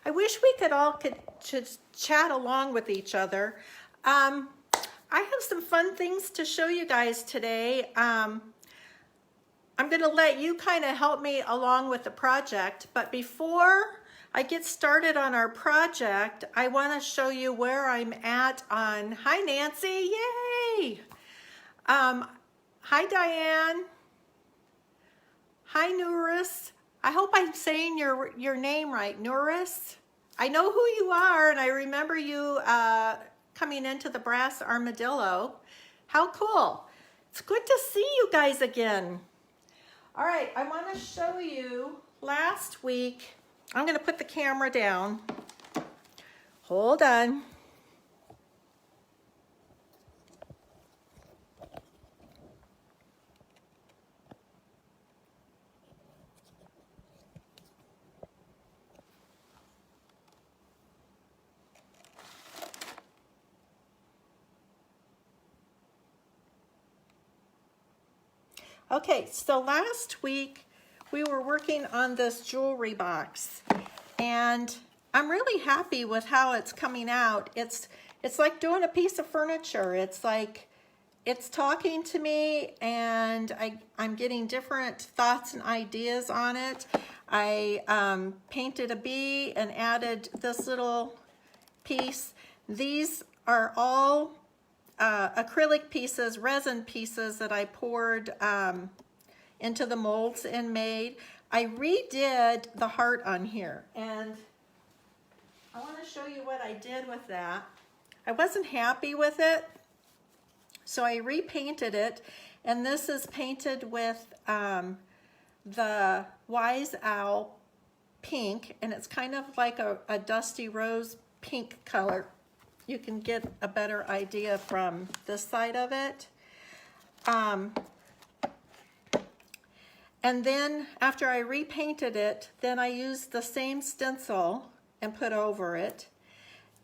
I wish we could all just chat along with each other. I have some fun things to show you guys today. I'm going to let you kind of help me along with the project, but before I get started on our project, I want to show you where I'm at on, hi Nancy, yay! Hi Diane, hi Nuris. I hope I'm saying your name right, Nuris. I know who you are, and I remember you coming into the Brass Armadillo. How cool. It's good to see you guys again. All right, I want to show you last week. I'm going to put the camera down. Hold on. Okay, so last week we were working on this jewelry box, and I'm really happy with how it's coming out. It's like doing a piece of furniture. It's like it's talking to me, and I'm getting different thoughts and ideas on it. I painted a bee and added this little piece. These are all acrylic pieces, resin pieces that I poured into the molds and made. I redid the heart on here, and I want to show you what I did with that. I wasn't happy with it, so I repainted it, and this is painted with the Wise Owl pink, and it's kind of like a dusty rose pink color. You can get a better idea from this side of it. And then after I repainted it, then I used the same stencil and put over it.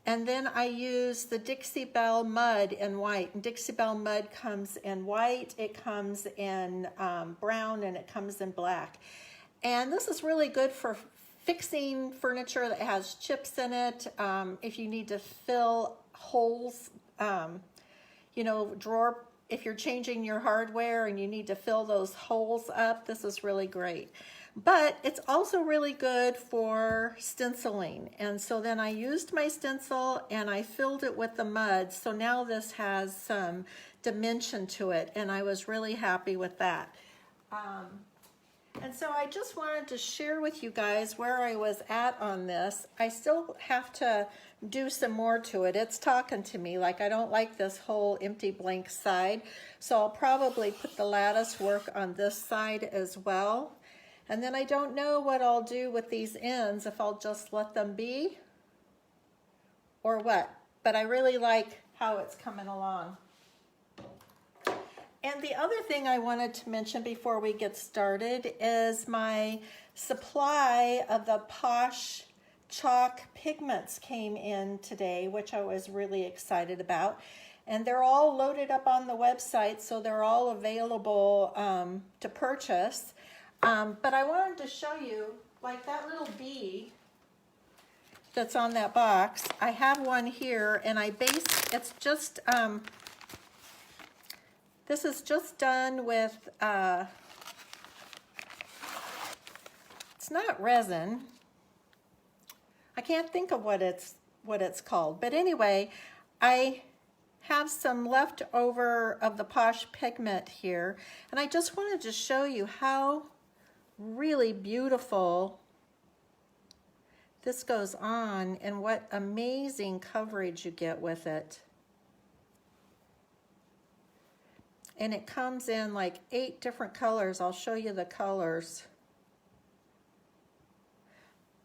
And then I used the Dixie Belle Mud in white. And Dixie Belle Mud comes in white, it comes in brown, and it comes in black. And this is really good for fixing furniture that has chips in it. If you need to fill holes, you know, drawer, if you're changing your hardware and you need to fill those holes up, this is really great. But it's also really good for stenciling. And so then I used my stencil and I filled it with the mud. So now this has some dimension to it, and I was really happy with that. And so I just wanted to share with you guys where I was at on this. I still have to do some more to it. It's talking to me, like I don't like this whole empty blank side. So I'll probably put the lattice work on this side as well. And then I don't know what I'll do with these ends, if I'll just let them be or what. But I really like how it's coming along. And the other thing I wanted to mention before we get started is my supply of the Posh chalk pigments came in today, which I was really excited about. And they're all loaded up on the website, so they're all available to purchase. But I wanted to show you, like that little bee that's on that box. I have one here, and it's just, this is just done with, it's not resin. I can't think of what it's called. But anyway, I have some leftover of the Posh pigment here, and I just wanted to show you how really beautiful this goes on and what amazing coverage you get with it. And it comes in like 8 different colors. I'll show you the colors.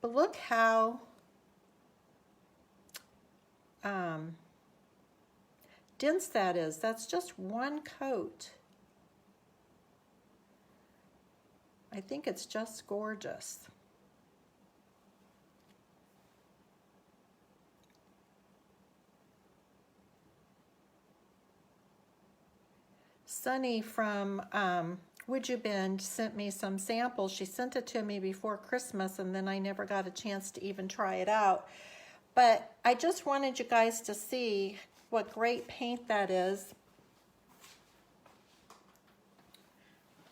But look how dense that is. That's just one coat. I think it's just gorgeous. Sunny from Would You Bend sent me some samples. She sent it to me before Christmas, and then I never got a chance to even try it out. But I just wanted you guys to see what great paint that is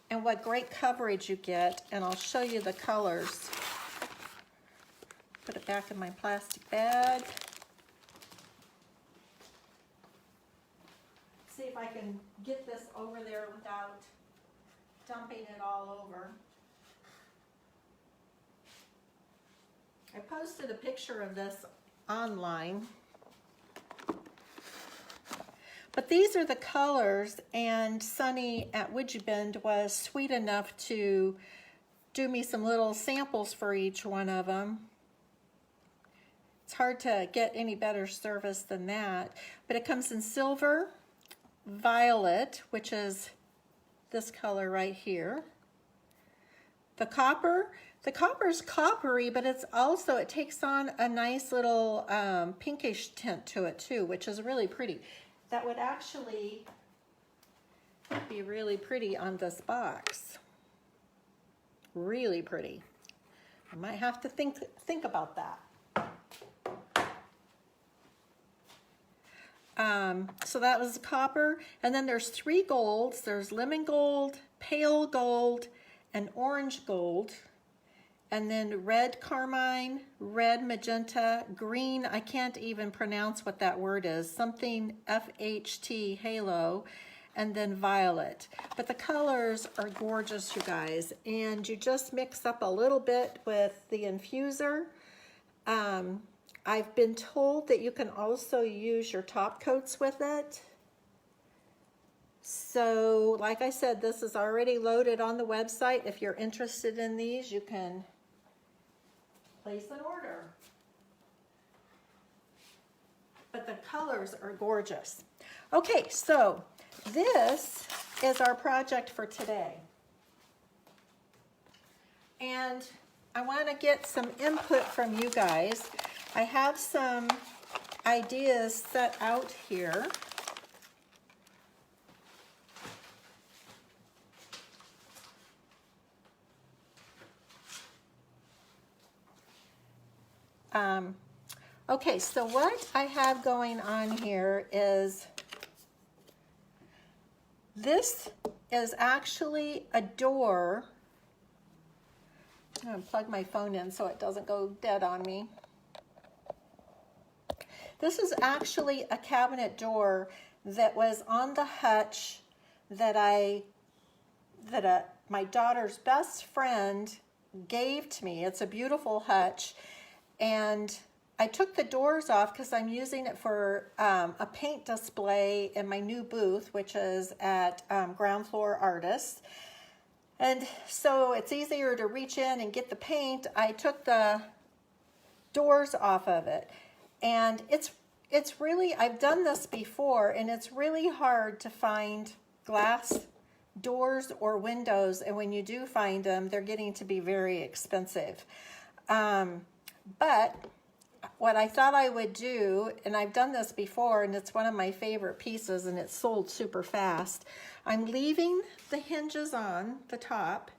and what great coverage you get. And I'll show you the colors. Put it back in my plastic bag. See if I can get this over there without dumping it all over. I posted a picture of this online. But these are the colors, and Sunny at Would You Bend was sweet enough to do me some little samples for each one of them. It's hard to get any better service than that. But it comes in silver, violet, which is this color right here. The copper's coppery, but it's also, it takes on a nice little pinkish tint to it too, which is really pretty. That would actually be really pretty on this box. Really pretty. I might have to think about that. So that was copper, and then there's 3 golds. There's lemon gold, pale gold, and orange gold, and then red carmine, red magenta, green, I can't even pronounce what that word is, something FHT, halo, and then violet. But the colors are gorgeous, you guys, and you just mix up a little bit with the infuser. I've been told that you can also use your top coats with it. So, like I said, this is already loaded on the website. If you're interested in these, you can place an order. But the colors are gorgeous. Okay, so this is our project for today. And I want to get some input from you guys. I have some ideas set out here. Okay, so what I have going on here is, this is actually a door. I'm going to plug my phone in so it doesn't go dead on me. This is actually a cabinet door that was on the Hutch that my daughter's best friend gave to me. It's a beautiful Hutch, and I took the doors off because I'm using it for a paint display in my new booth, which is at Ground Floor Artists. And so it's easier to reach in and get the paint. I took the doors off of it. And it's really, I've done this before, and it's really hard to find glass doors or windows. And when you do find them, they're getting to be very expensive. But what I thought I would do, and I've done this before, and it's one of my favorite pieces, and it's sold super fast. I'm leaving the hinges on the top,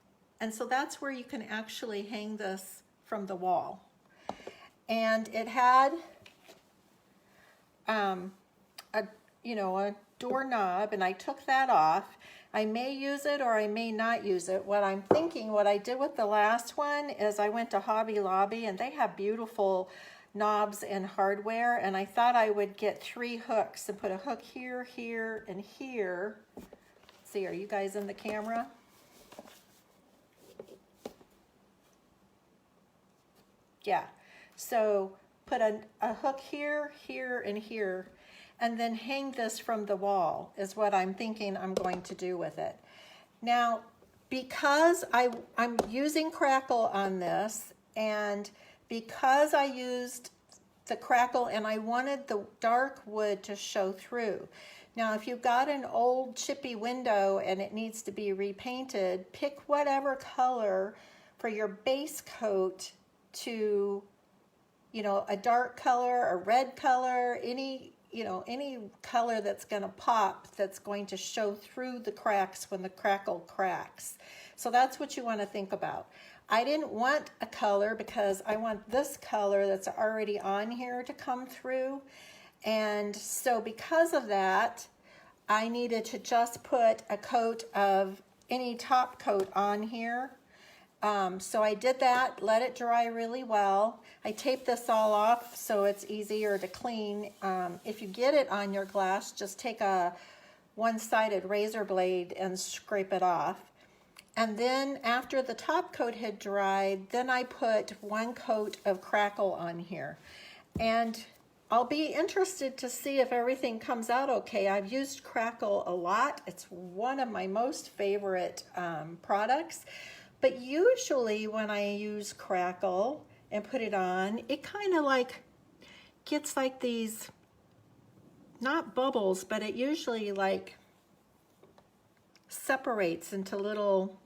and so that's where you can actually hang this from the wall. And it had a doorknob, and I took that off. I may use it or I may not use it. What I'm thinking, what I did with the last one is I went to Hobby Lobby, and they have beautiful knobs and hardware, and I thought I would get 3 hooks and put a hook here, here, and here. Let's see, are you guys in the camera? Yeah, so put a hook here, here, and here, and then hang this from the wall is what I'm thinking I'm going to do with it. Now, because I'm using Crackle on this, and because I used the Crackle and I wanted the dark wood to show through. Now, if you've got an old chippy window and it needs to be repainted, pick whatever color for your base coat to, a dark color, a red color, any you know, any color that's going to pop, that's going to show through the cracks when the crackle cracks. So that's what you want to think about. I didn't want a color because I want this color that's already on here to come through. And so because of that, I needed to just put a coat of any top coat on here. So I did that, let it dry really well. I taped this all off so it's easier to clean. If you get it on your glass, just take a one-sided razor blade and scrape it off. And then after the top coat had dried, then I put one coat of Crackle on here. And I'll be interested to see if everything comes out okay. I've used Crackle a lot. It's one of my most favorite products. But usually when I use Crackle and put it on, it kind of like gets like these, not bubbles, but it usually like separates into little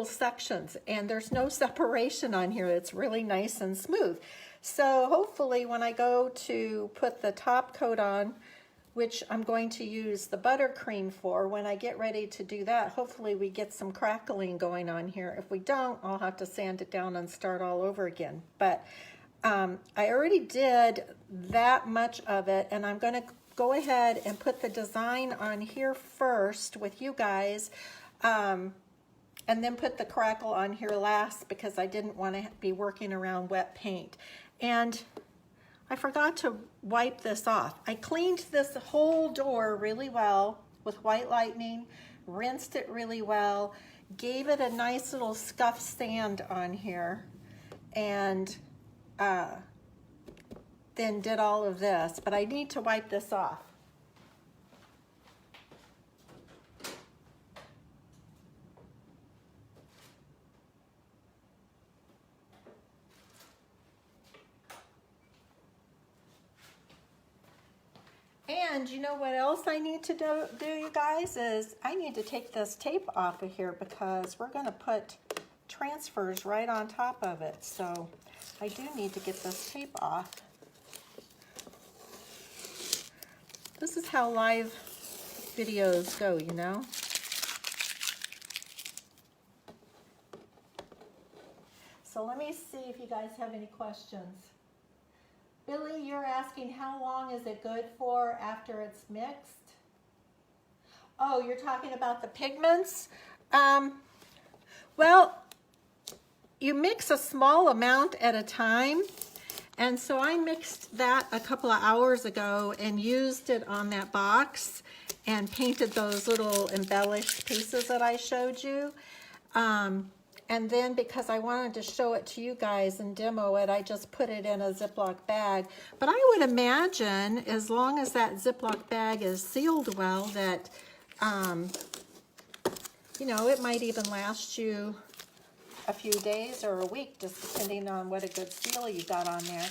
sections, and there's no separation on here. It's really nice and smooth. So hopefully when I go to put the top coat on, which I'm going to use the buttercream for, when I get ready to do that, hopefully we get some crackling going on here. If we don't, I'll have to sand it down and start all over again. But I already did that much of it, and I'm going to go ahead and put the design on here first with you guys, and then put the Crackle on here last because I didn't want to be working around wet paint. And I forgot to wipe this off. I cleaned this whole door really well with White Lightning, rinsed it really well, gave it a nice little scuff sand on here, and then did all of this. But I need to wipe this off. And you know what else I need to do, you guys, is I need to take this tape off of here because we're going to put transfers right on top of it. So I do need to get this tape off. This is how live videos go, you know. So let me see if you guys have any questions. Billy, you're asking how long is it good for after it's mixed? Oh, you're talking about the pigments? Well, you mix a small amount at a time. And so I mixed that a couple of hours ago and used it on that box and painted those little embellished pieces that I showed you. And then because I wanted to show it to you guys and demo it, I just put it in a Ziploc bag. But I would imagine as long as that Ziploc bag is sealed well that, you know, it might even last you a few days or a week, just depending on what a good seal you got on there.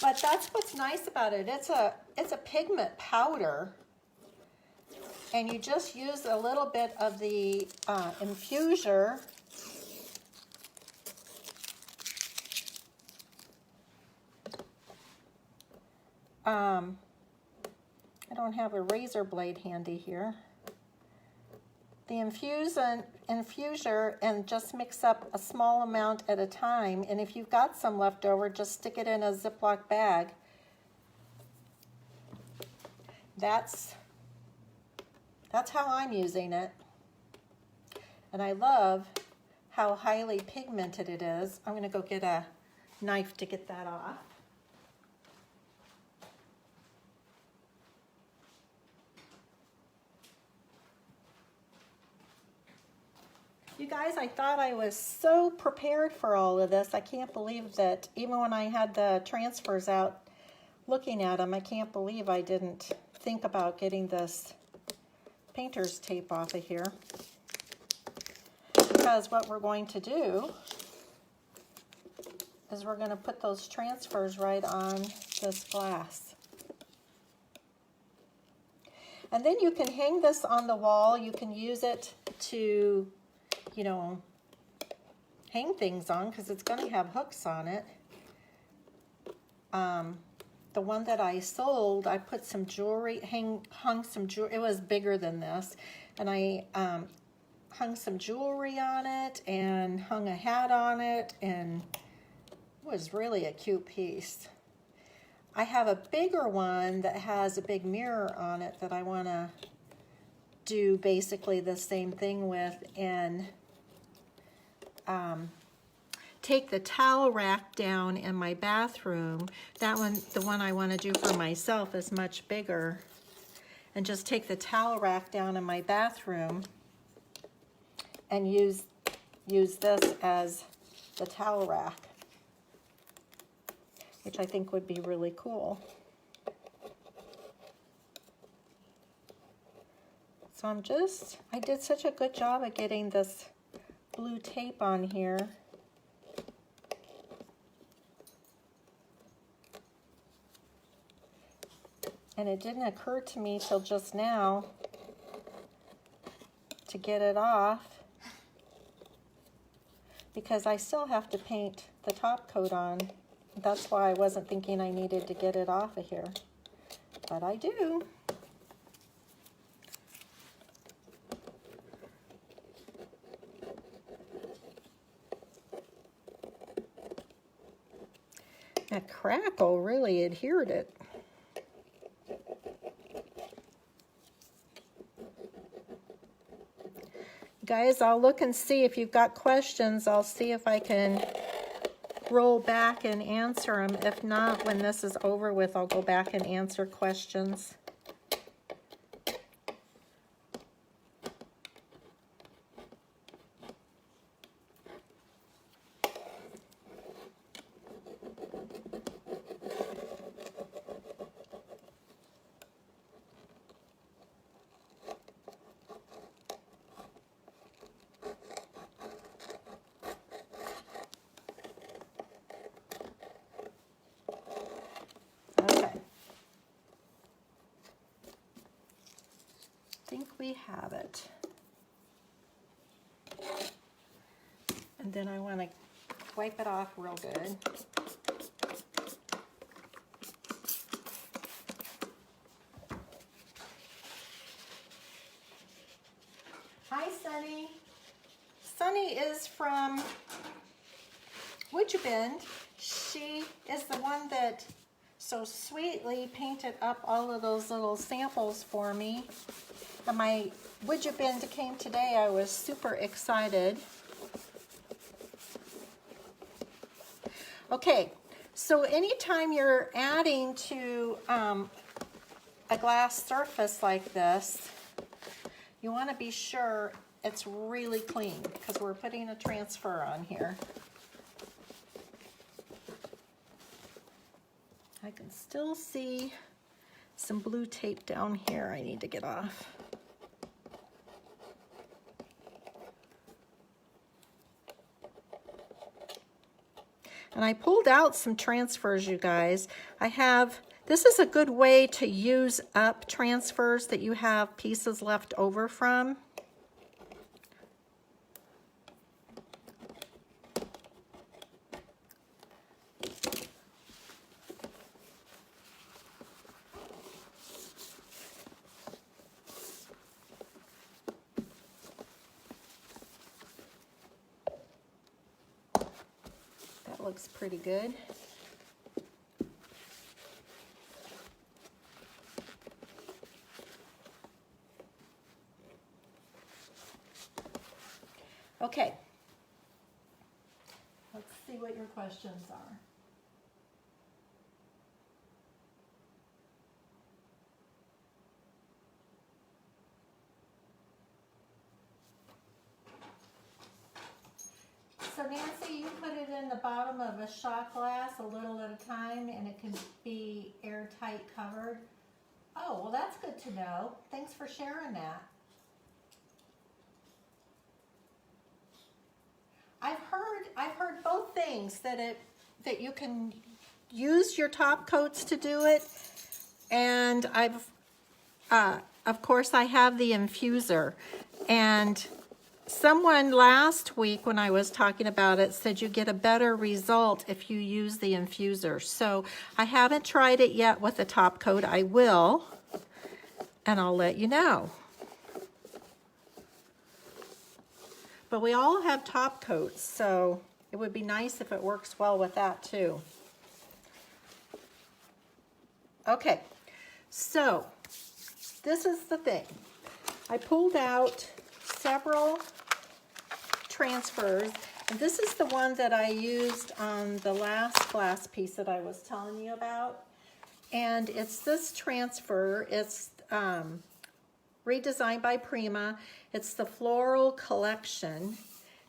But that's what's nice about it. It's a pigment powder. And you just use a little bit of the infuser. I don't have a razor blade handy here. The infuser, and just mix up a small amount at a time. And if you've got some left over, just stick it in a Ziploc bag. That's how I'm using it. And I love how highly pigmented it is. I'm going to go get a knife to get that off. You guys, I thought I was so prepared for all of this. I can't believe that even when I had the transfers out looking at them, I can't believe I didn't think about getting this painter's tape off of here. Because what we're going to do is we're going to put those transfers right on this glass. And then you can hang this on the wall. You can use it to, you know, hang things on because it's going to have hooks on it. the one that I sold, I put some jewelry, hung some jewelry. It was bigger than this, and I hung some jewelry on it and hung a hat on it, and it was really a cute piece. I have a bigger one that has a big mirror on it that I want to do basically the same thing with, and take the towel rack down in my bathroom. That one, the one I want to do for myself, is much bigger, and just take the towel rack down in my bathroom and use this as the towel rack, which I think would be really cool. So I did such a good job at getting this blue tape on here. And it didn't occur to me till just now to get it off, because I still have to paint the top coat on. That's why I wasn't thinking I needed to get it off of here, but I do. That crackle really adhered it. Guys, I'll look and see if you've got questions. I'll see if I can roll back and answer them. If not, when this is over with, I'll go back and answer questions. We have it. And then I want to wipe it off real good. Hi, Sunny. Sunny is from Woodjabend. She is the one that so sweetly painted up all of those little samples for me. And my Woodjabend came today. I was super excited. Okay, so anytime you're adding to a glass surface like this, you want to be sure it's really clean, because we're putting a transfer on here. I can still see some blue tape down here I need to get off. And I pulled out some transfers, you guys. This is a good way to use up transfers that you have pieces left over from. Looks pretty good. Okay, let's see what your questions are. So Nancy, you put it in the bottom of a shot glass a little at a time, and it can be airtight covered. Oh, well, that's good to know. Thanks for sharing that. I've heard both things, that you can use your top coats to do it, and of course I have the infuser, and Someone last week when I was talking about it said you get a better result if you use the infuser. So I haven't tried it yet with the top coat. I will, and I'll let you know. But we all have top coats, so it would be nice if it works well with that too. Okay, so this is the thing. I pulled out several transfers, and this is the one that I used on the last glass piece that I was telling you about. And it's this transfer. It's redesigned by Prima. It's the Floral Collection,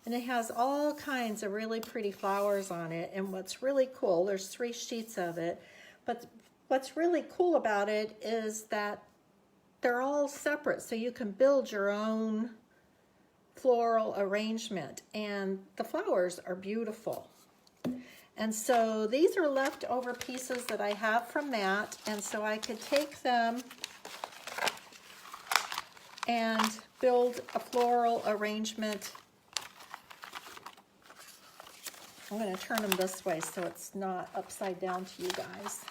and it has all kinds of really pretty flowers on it. And what's really cool, there's 3 sheets of it, but what's really cool about it is that they're all separate, so you can build your own floral arrangement, and the flowers are beautiful. And so these are leftover pieces that I have from that, and so I could take them and build a floral arrangement. I'm going to turn them this way so it's not upside down to you guys.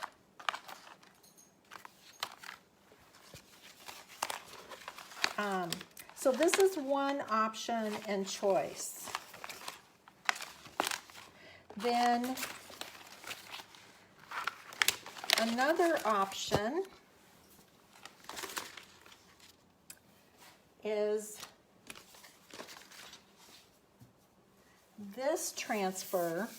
So this is one option and choice. Then another option is this transfer,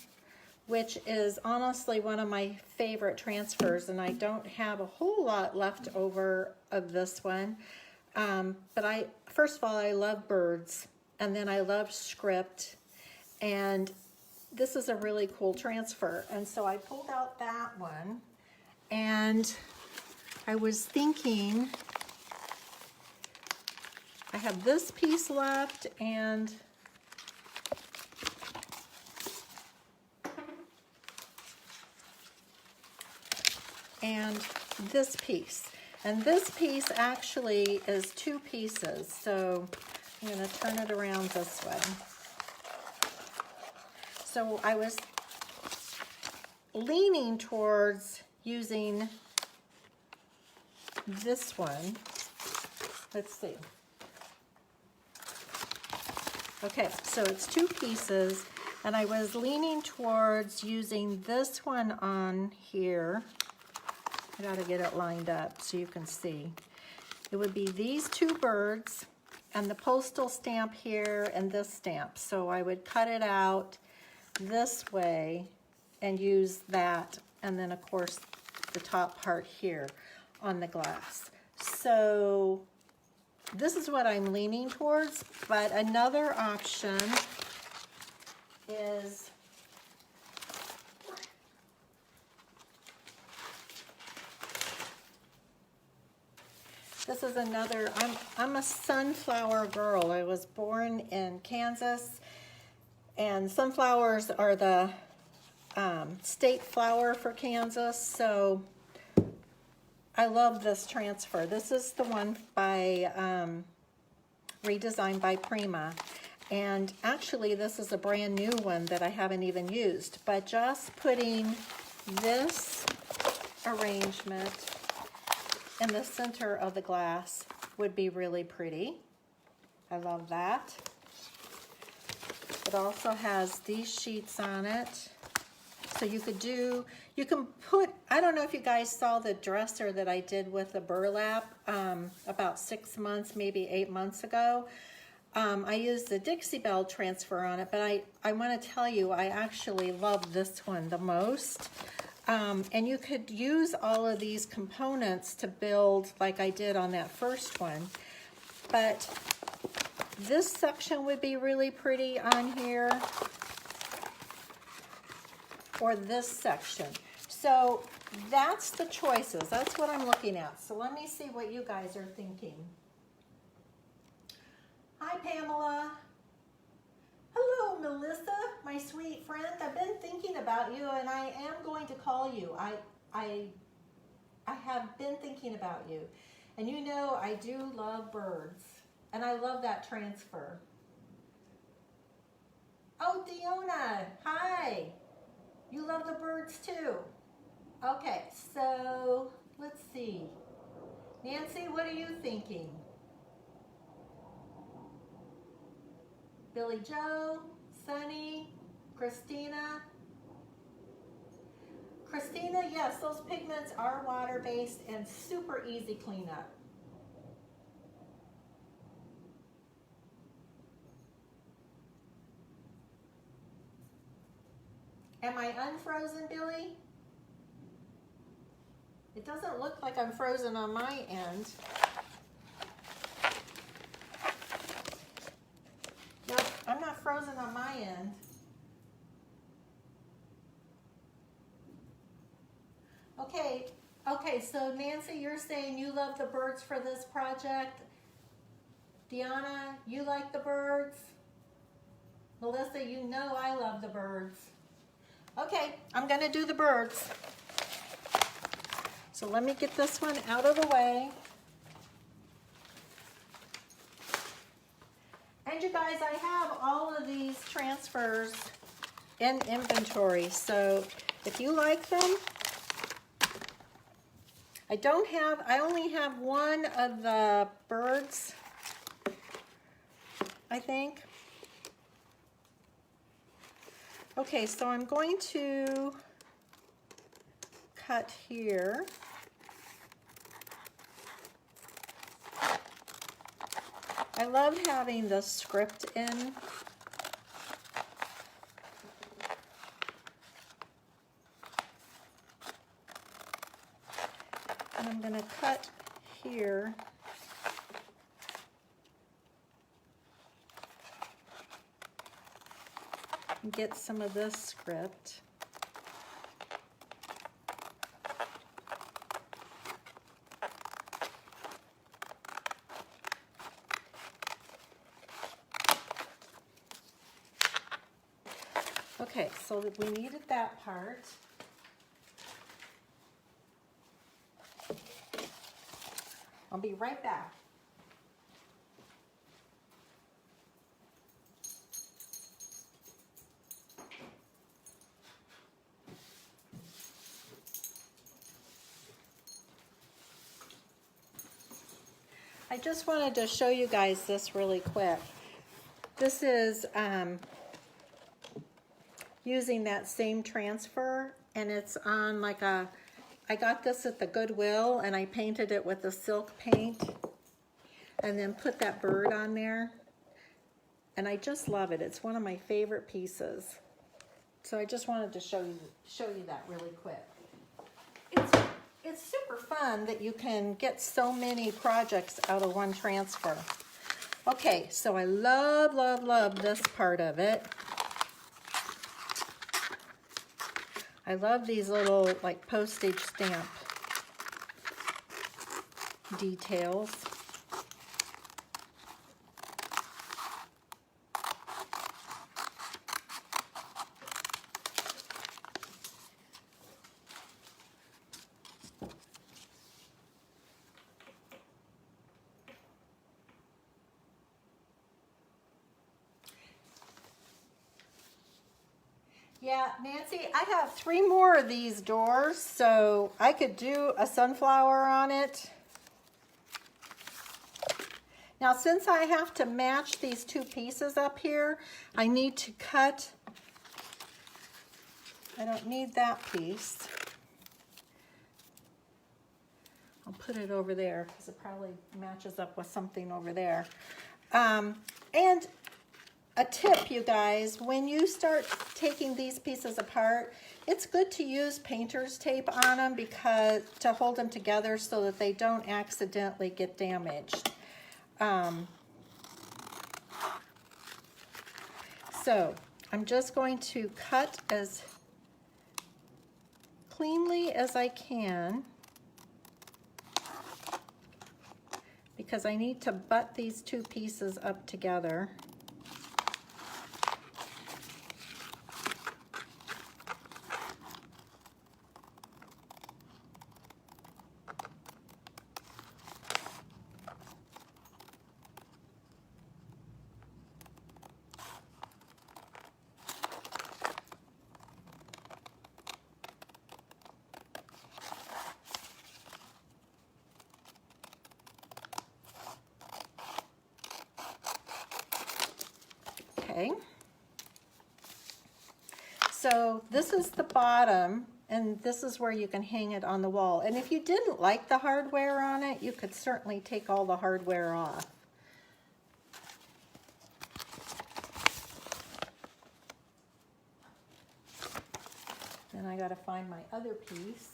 which is honestly one of my favorite transfers, and I don't have a whole lot left over of this one. But first of all, I love birds, and then I love script, and this is a really cool transfer. And so I pulled out that one, and I was thinking I have this piece left and this piece. And this piece actually is 2 pieces, so I'm going to turn it around this way. So I was leaning towards using this one. Let's see. Okay, so it's 2 pieces, and I was leaning towards using this one on here. I gotta get it lined up so you can see. It would be these 2 birds and the postal stamp here and this stamp. So I would cut it out this way and use that, and then of course the top part here on the glass. So this is what I'm leaning towards, but another option is this is another, I'm a sunflower girl. I was born in Kansas, and sunflowers are the state flower for Kansas, so I love this transfer. This is the one by redesigned by Prima, and actually this is a brand new one that I haven't even used, but just putting this arrangement in the center of the glass would be really pretty. I love that. It also has these sheets on it. So you can put, I don't know if you guys saw the dresser that I did with the burlap about 6 months, maybe 8 months ago. I used the Dixie Belle transfer on it, but I want to tell you, I actually love this one the most. And you could use all of these components to build like I did on that first one. But this section would be really pretty on here, or this section. So that's the choices. That's what I'm looking at. So let me see what you guys are thinking. Hi, Pamela. Hello, Melissa, my sweet friend. I've been thinking about you, and I am going to call you. I have been thinking about you. And you know I do love birds, and I love that transfer. Oh, Diona, hi. You love the birds too. Okay, so let's see. Nancy, what are you thinking? Billy Joe, Sunny, Christina. Christina, yes, those pigments are water-based and super easy cleanup. Am I unfrozen, Billy? It doesn't look like I'm frozen on my end. Nope, I'm not frozen on my end. Okay, so Nancy, you're saying you love the birds for this project. Deanna, you like the birds. Melissa, you know I love the birds. Okay, I'm gonna do the birds. So let me get this one out of the way. And you guys, I have all of these transfers in inventory. So if you like them, I only have one of the birds, I think. Okay, so I'm going to cut here. I love having the script in. And I'm going to cut here. And get some of this script. Okay, so we needed that part. I'll be right back. I just wanted to show you guys this really quick. This is using that same transfer, and it's on like a, I got this at the Goodwill and I painted it with a silk paint and then put that bird on there. And I just love it. It's one of my favorite pieces. So I just wanted to show you that really quick. It's super fun that you can get so many projects out of one transfer. Okay, so I love, love, love this part of it. I love these little like postage stamp details. Yeah, Nancy, I have 3 more of these doors, so I could do a sunflower on it. Now, since I have to match these 2 pieces up here, I need to cut. I don't need that piece. I'll put it over there because it probably matches up with something over there. And a tip, you guys, when you start taking these pieces apart, it's good to use painter's tape on them because to hold them together so that they don't accidentally get damaged. So I'm just going to cut as cleanly as I can because I need to butt these 2 pieces up together. So this is the bottom, and this is where you can hang it on the wall. And if you didn't like the hardware on it, you could certainly take all the hardware off. Then I gotta find my other piece.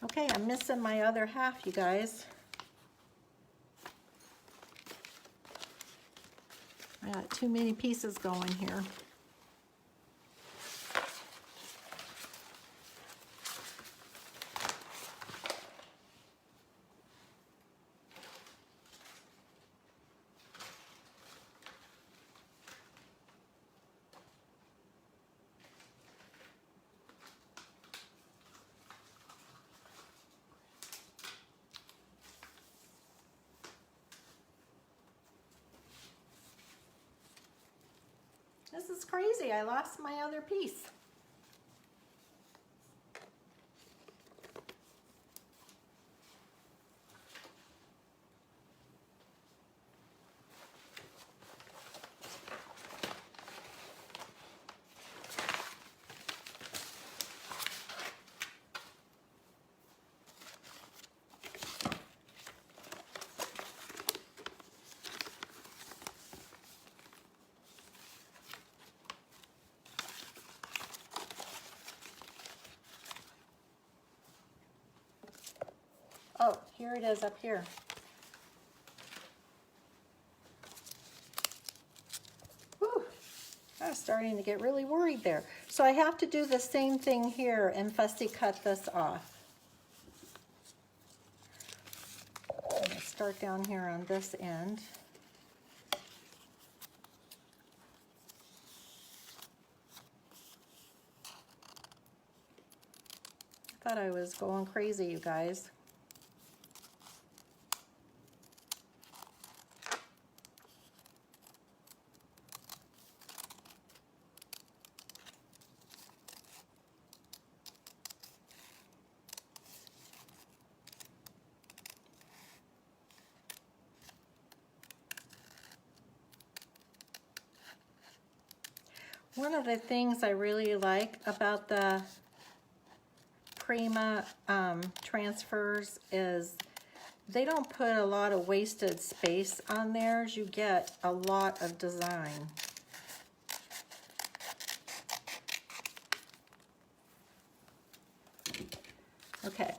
Okay, I'm missing my other half, you guys. I got too many pieces going here. This is crazy. I lost my other piece. Oh, here it is up here. Whew. I was starting to get really worried there. So I have to do the same thing here and fussy cut this off. I'm going to start down here on this end. I thought I was going crazy, you guys. One of the things I really like about the Prima transfers is they don't put a lot of wasted space on theirs. You get a lot of design. Okay,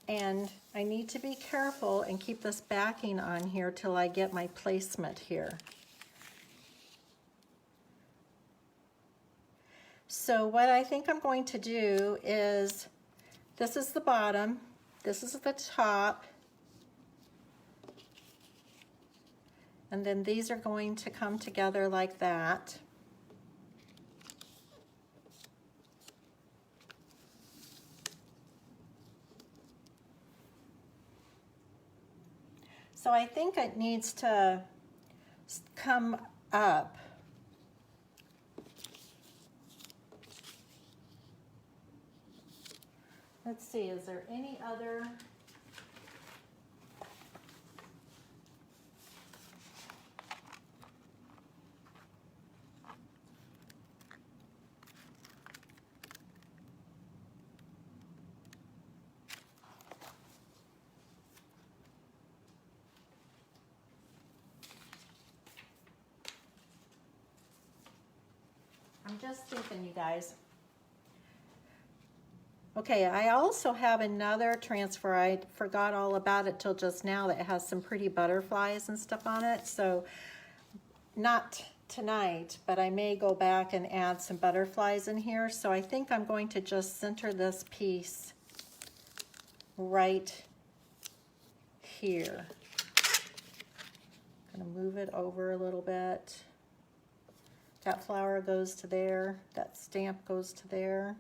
and I need to be careful and keep this backing on here till I get my placement here. So what I think I'm going to do is, this is the bottom, this is the top, and then these are going to come together like that. So I think it needs to come up. Let's see, is there any other? I'm just thinking, you guys. Okay, I also have another transfer. I forgot all about it till just now, that has some pretty butterflies and stuff on it. So not tonight, but I may go back and add some butterflies in here. So I think I'm going to just center this piece right here. I'm gonna move it over a little bit. That flower goes to there, that stamp goes to there.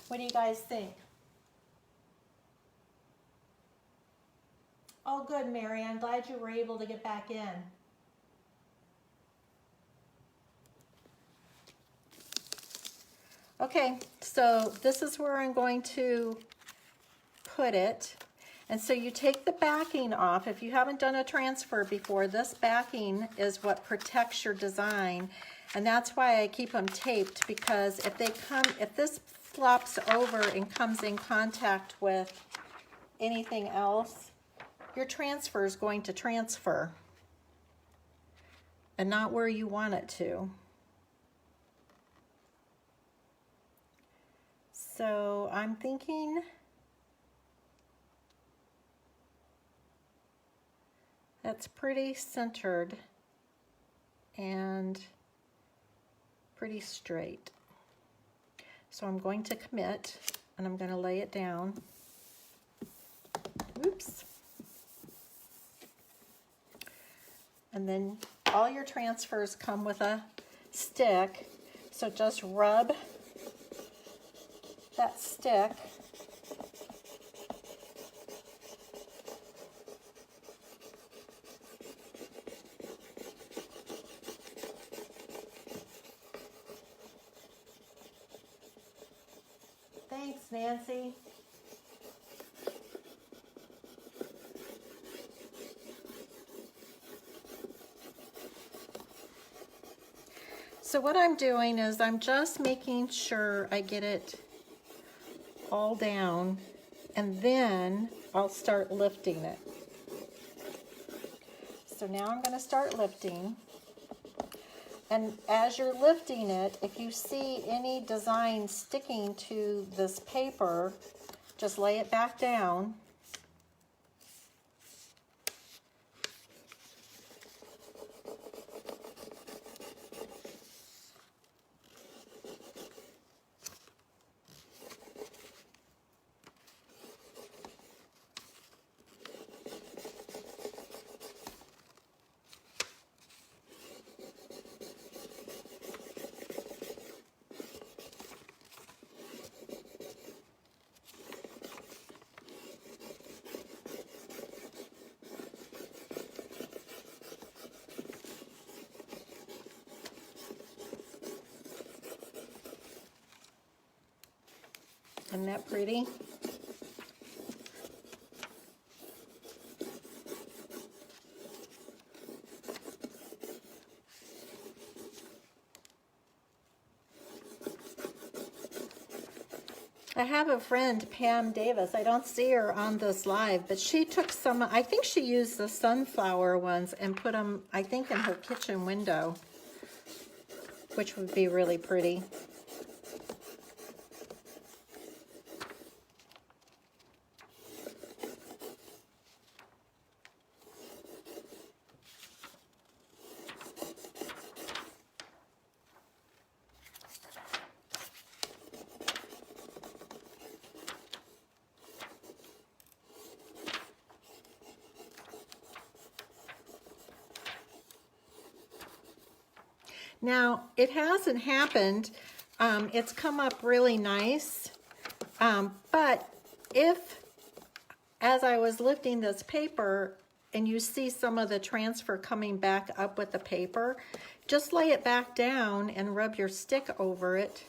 What do you guys think? Oh, good, Mary. I'm glad you were able to get back in. Okay, so this is where I'm going to put it. And so you take the backing off. If you haven't done a transfer before, this backing is what protects your design. And that's why I keep them taped, because if this flops over and comes in contact with anything else, your transfer is going to transfer and not where you want it to. So I'm thinking that's pretty centered and pretty straight. So I'm going to commit and I'm going to lay it down. Oops. And then all your transfers come with a stick. So just rub that stick Thanks, Nancy. So what I'm doing is I'm just making sure I get it all down, and then I'll start lifting it. So now I'm going to start lifting. And as you're lifting it, if you see any design sticking to this paper, just lay it back down. Isn't that pretty? I have a friend, Pam Davis. I don't see her on this live, but she took some, I think she used the sunflower ones and put them, I think, in her kitchen window, which would be really pretty. Now, it hasn't happened. It's come up really nice. But if, as I was lifting this paper, and you see some of the transfer coming back up with the paper, just lay it back down and rub your stick over it,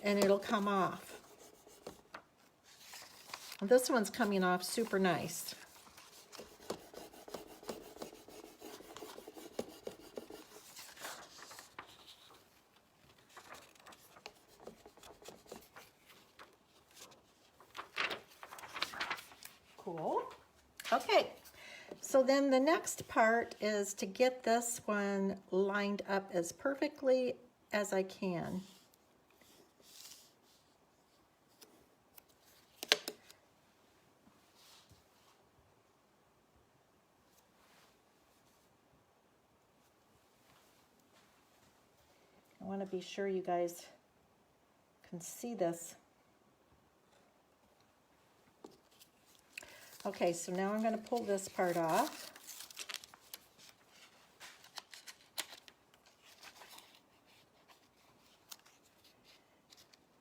and it'll come off. And this one's coming off super nice. Cool. Okay, so then the next part is to get this one lined up as perfectly as I can. I want to be sure you guys can see this. Okay, so now I'm going to pull this part off.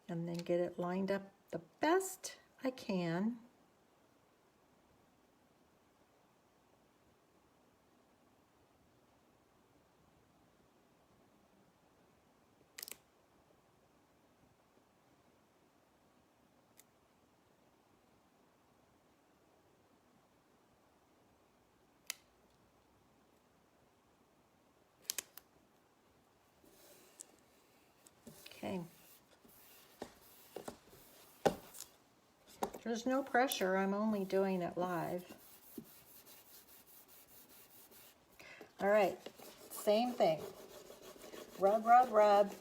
And then get it lined up the best I can. There's no pressure, I'm only doing it live. All right, same thing. Rub, rub, rub.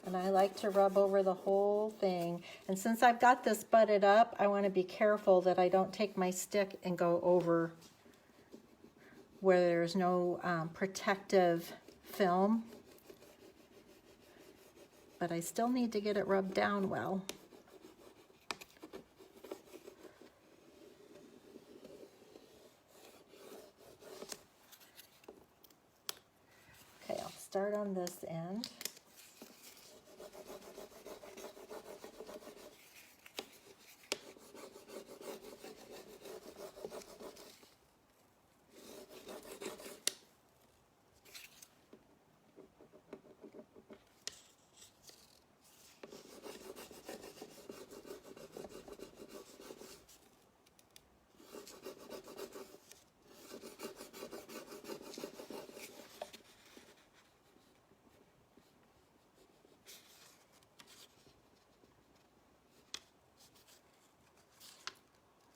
And I like to rub over the whole thing. And since I've got this butted up, I want to be careful that I don't take my stick and go over where there's no protective film. But I still need to get it rubbed down well. Okay, I'll start on this end.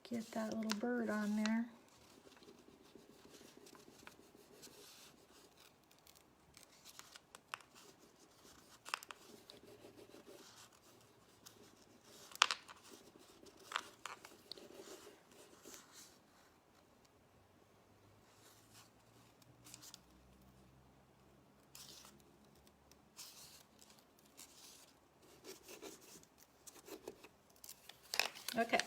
Get that little bird on there. Okay.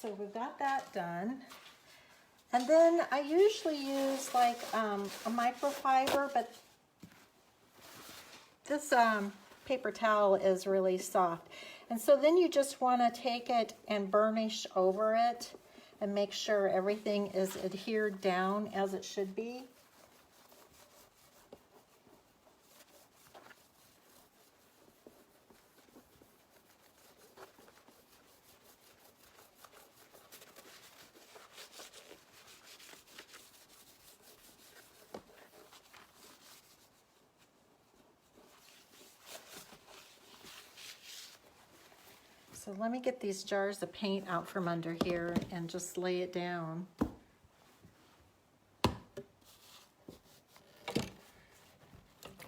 So we've got that done. And then I usually use like a microfiber, but this paper towel is really soft. And so then you just want to take it and burnish over it and make sure everything is adhered down as it should be. So let me get these jars of paint out from under here and just lay it down.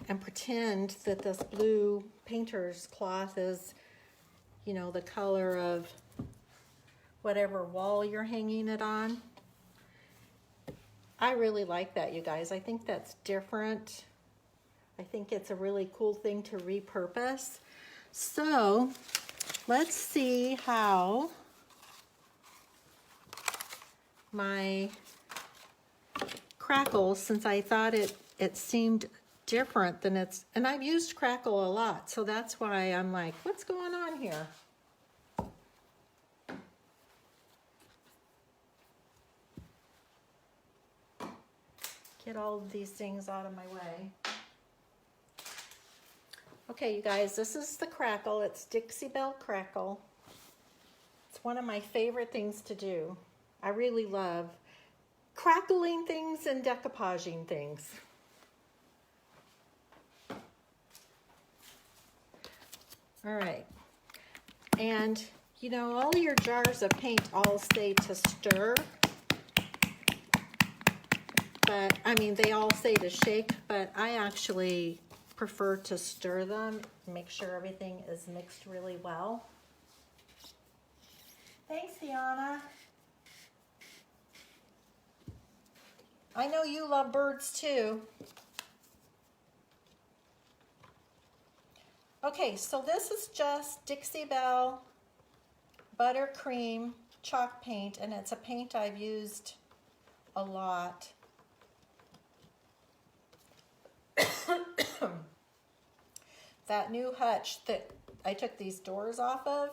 And pretend that this blue painter's cloth is, you know, the color of whatever wall you're hanging it on. I really like that, you guys. I think that's different. I think it's a really cool thing to repurpose. So let's see how my crackle, since I thought it seemed different than it's, and I've used crackle a lot, so that's why I'm like, what's going on here? Get all of these things out of my way. Okay, you guys, this is the crackle. It's Dixie Belle Crackle. It's one of my favorite things to do. I really love crackling things and decoupaging things. All right. And, you know, all your jars of paint all say to stir. But, I mean, they all say to shake, but I actually prefer to stir them, make sure everything is mixed really well. Thanks, Deanna. I know you love birds too. Okay, so this is just Dixie Belle Buttercream chalk paint, and it's a paint I've used a lot. That new Hutch that I took these doors off of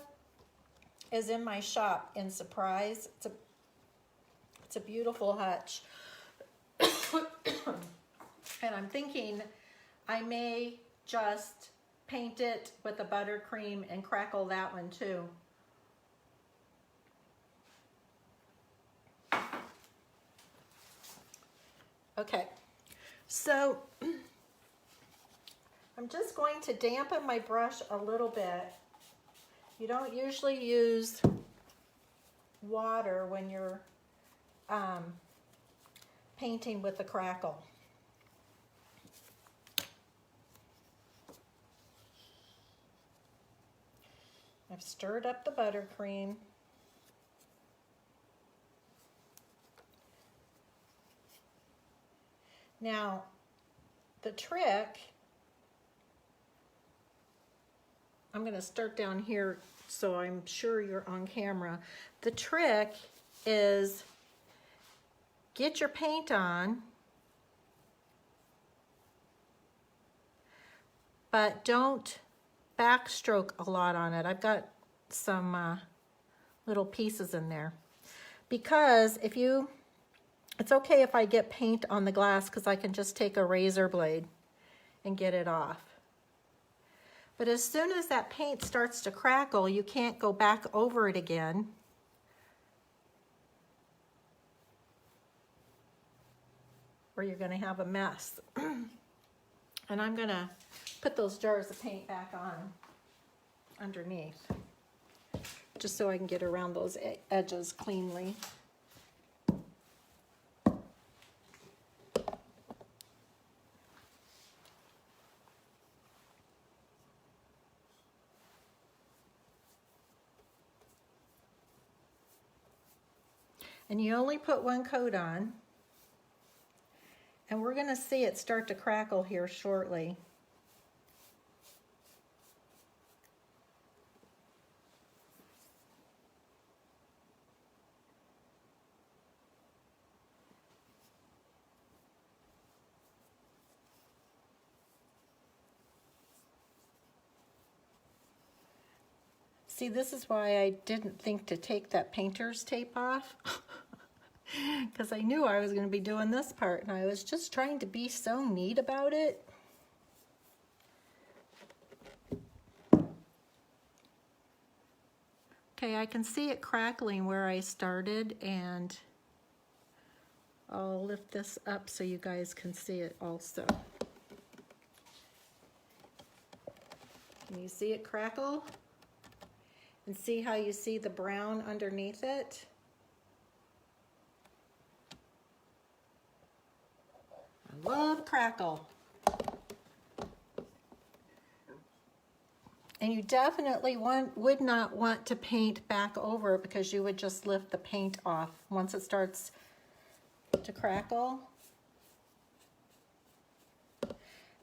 is in my shop in Surprise. It's a beautiful Hutch. And I'm thinking I may just paint it with the buttercream and crackle that one too. Okay, so I'm just going to dampen my brush a little bit You don't usually use water when you're painting with the Crackle. I've stirred up the buttercream. Now, the trick, I'm going to start down here so I'm sure you're on camera. The trick is get your paint on, but don't backstroke a lot on it. I've got some little pieces in there. Because if you, it's okay if I get paint on the glass because I can just take a razor blade and get it off. But as soon as that paint starts to crackle, you can't go back over it again. Or you're going to have a mess. And I'm going to put those jars of paint back on underneath, just so I can get around those edges cleanly. And you only put one coat on. And we're going to see it start to crackle here shortly. See, this is why I didn't think to take that painter's tape off. Because I knew I was going to be doing this part, and I was just trying to be so neat about it. Okay, I can see it crackling where I started, and I'll lift this up so you guys can see it also. Can you see it crackle? And see how you see the brown underneath it? I love Crackle. And you definitely would not want to paint back over because you would just lift the paint off once it starts to crackle.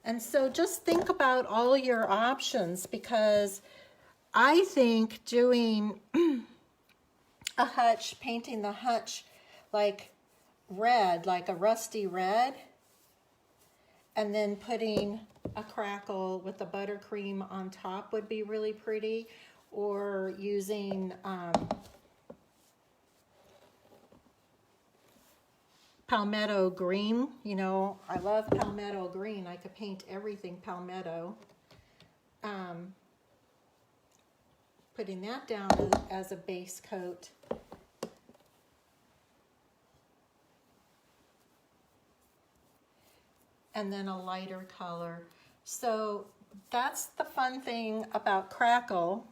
And so just think about all your options, because I think doing a Hutch, painting the Hutch like red, like a rusty red, and then putting a Crackle with the buttercream on top would be really pretty, or using palmetto green. You know, I love palmetto green. I could paint everything palmetto. Putting that down as a base coat. And then a lighter color. So that's the fun thing about Crackle.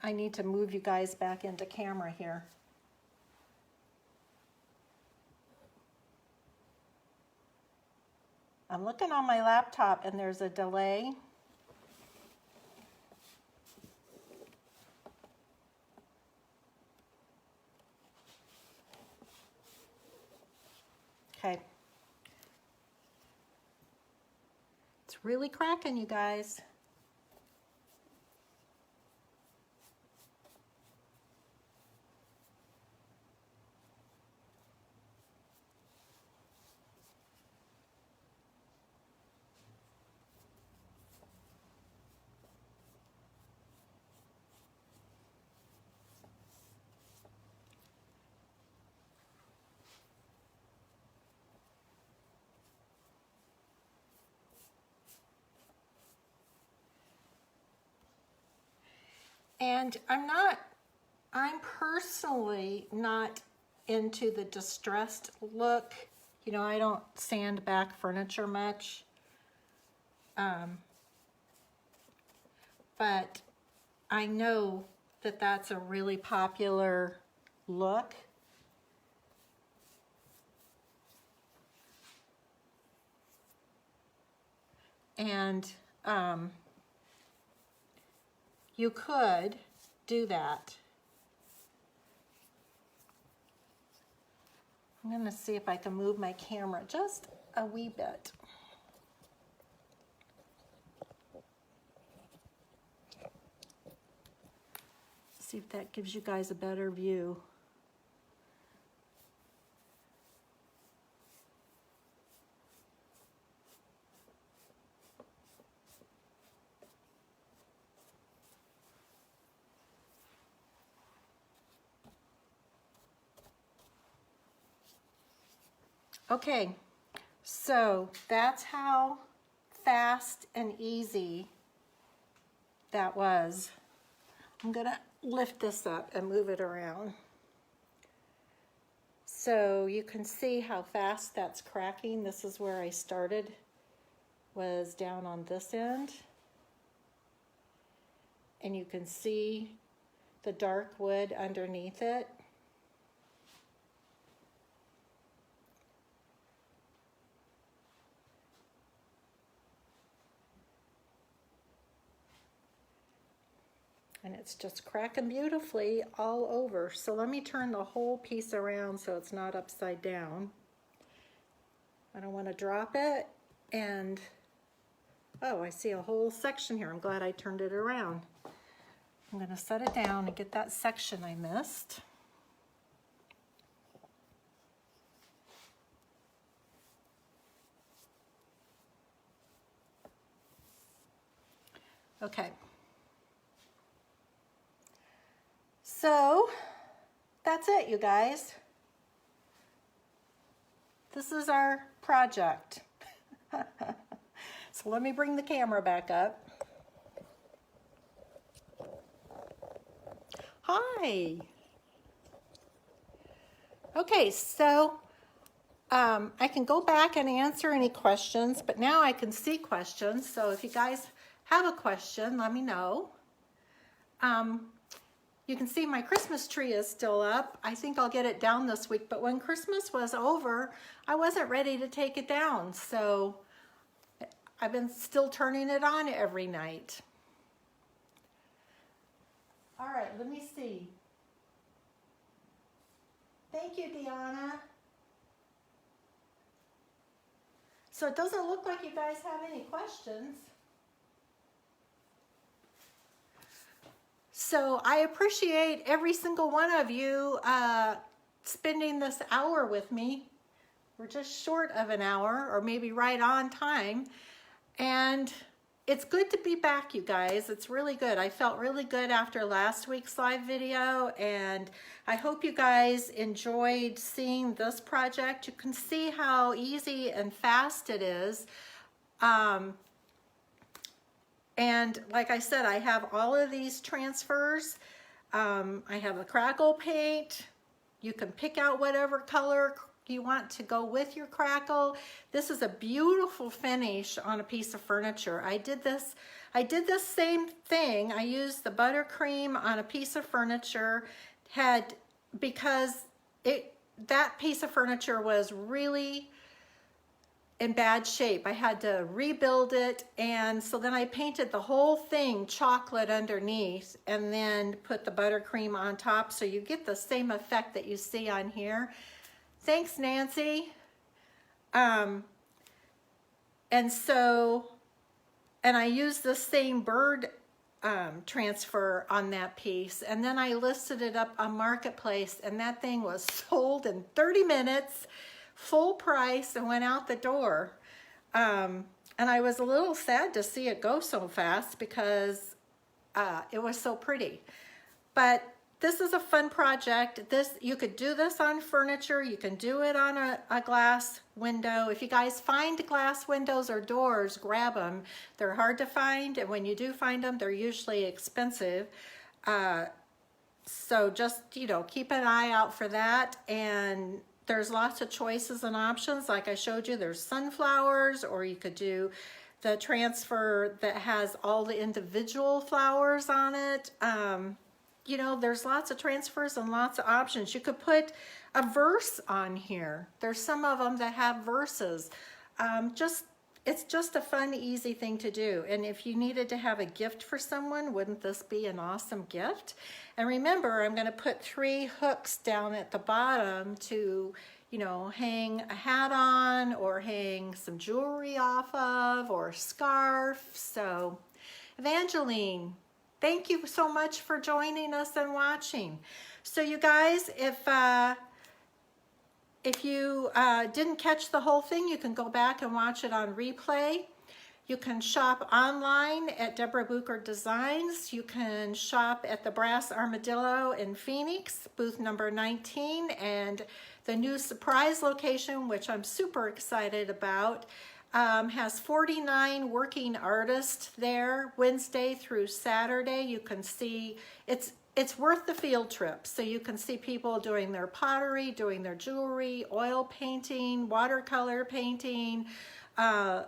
I need to move you guys back into camera here. I'm looking on my laptop and there's a delay. Okay. It's really cracking, you guys. And I'm personally not into the distressed look. You know, I don't sand back furniture much. but I know that that's a really popular look. And you could do that. I'm going to see if I can move my camera just a wee bit. See if that gives you guys a better view. Okay, so that's how fast and easy that was. I'm gonna lift this up and move it around. So you can see how fast that's cracking. This is where I started, was down on this end. And you can see the dark wood underneath it. And it's just cracking beautifully all over. So let me turn the whole piece around so it's not upside down. I don't want to drop it. And, oh, I see a whole section here. I'm glad I turned it around. I'm going to set it down and get that section I missed. Okay. So that's it, you guys. This is our project. So let me bring the camera back up. Hi. Okay, so I can go back and answer any questions, but now I can see questions. So if you guys have a question, let me know. You can see my Christmas tree is still up. I think I'll get it down this week, but when Christmas was over, I wasn't ready to take it down. So I've been still turning it on every night. All right, let me see. Thank you, Deanna. So it doesn't look like you guys have any questions. So I appreciate every single one of you spending this hour with me. We're just short of an hour, or maybe right on time. And it's good to be back, you guys. It's really good. I felt really good after last week's live video, and I hope you guys enjoyed seeing this project. You can see how easy and fast it is. And like I said, I have all of these transfers. I have the crackle paint. You can pick out whatever color you want to go with your crackle. This is a beautiful finish on a piece of furniture. I did this same thing. I used the buttercream on a piece of furniture, because that piece of furniture was really in bad shape. I had to rebuild it, and so then I painted the whole thing chocolate underneath and then put the buttercream on top, so you get the same effect that you see on here. Thanks, Nancy. And I used the same bird transfer on that piece, and then I listed it up on Marketplace, and that thing was sold in 30 minutes, full price, and went out the door. And I was a little sad to see it go so fast because it was so pretty. But this is a fun project. You could do this on furniture. You can do it on a glass window. If you guys find glass windows or doors, grab them. They're hard to find, and when you do find them, they're usually expensive. So just, keep an eye out for that. And there's lots of choices and options. Like I showed you, there's sunflowers, or you could do the transfer that has all the individual flowers on it. You know, there's lots of transfers and lots of options. You could put a verse on here. There's some of them that have verses. It's just a fun, easy thing to do. And if you needed to have a gift for someone, wouldn't this be an awesome gift? And remember, I'm gonna put 3 hooks down at the bottom to, you know, hang a hat on or hang some jewelry off of or a scarf. So, Evangeline, thank you so much for joining us and watching. So you guys, if you didn't catch the whole thing, you can go back and watch it on replay. You can shop online at Deborah Bucher Designs. You can shop at the Brass Armadillo in Phoenix, booth number 19, and the new surprise location, which I'm super excited about, has 49 working artists there, Wednesday through Saturday. You can see, it's worth the field trip. So you can see people doing their pottery, doing their jewelry, oil painting, watercolor painting,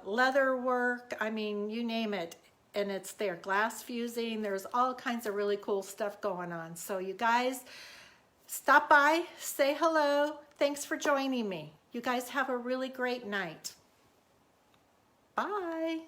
leather work, I mean, you name it, and it's there. Glass fusing, there's all kinds of really cool stuff going on. So you guys, stop by, say hello. Thanks for joining me. You guys have a really great night. Bye.